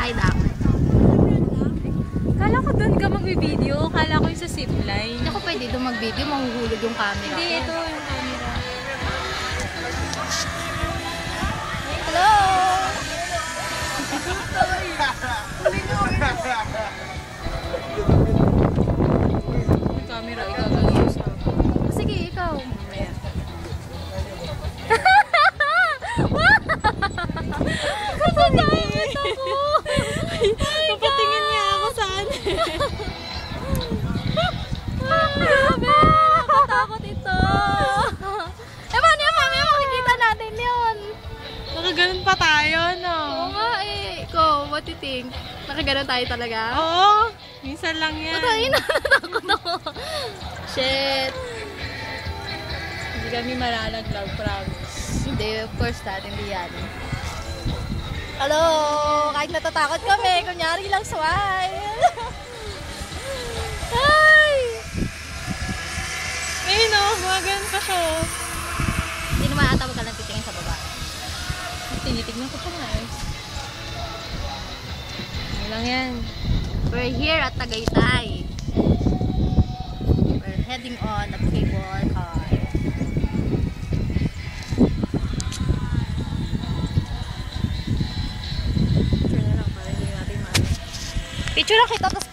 Hi, Doc. Kala ko doon ka mag-video. Kala ko yung sa zipline. Hindi ako pwede doon mag-video. Mahuhulog yung camera. Hindi, ito yung camera. Hello! Yung camera, igagalaw sa... Sige, ikaw. Mamaya. Napatingin ako. Napatingin niya ako saan. Grabe! Nakatakot ito. Paano yan, mamaya makikita natin yun. Nakaganon pa tayo, no? Oo nga eh. Ikaw, what do you think? Nakaganon tayo talaga? Oo. Minsan lang yan. Patay na, natakot ako. Shit. Hindi kami malalaglag, promise. Hindi, of course not. Hindi yan. Hello! Kahit natatakot kami, kunyari lang smile. Hi! Eh, no? Gumaganon pa siya. Hindi naman ata wag ka lang titingin sa baba. Tinitignan ko pa nga eh. Ano lang yan? We're here at Tagaytay. We're heading on a cable car. Picture na lang para hindi natin maano. Picture lang kita, tapos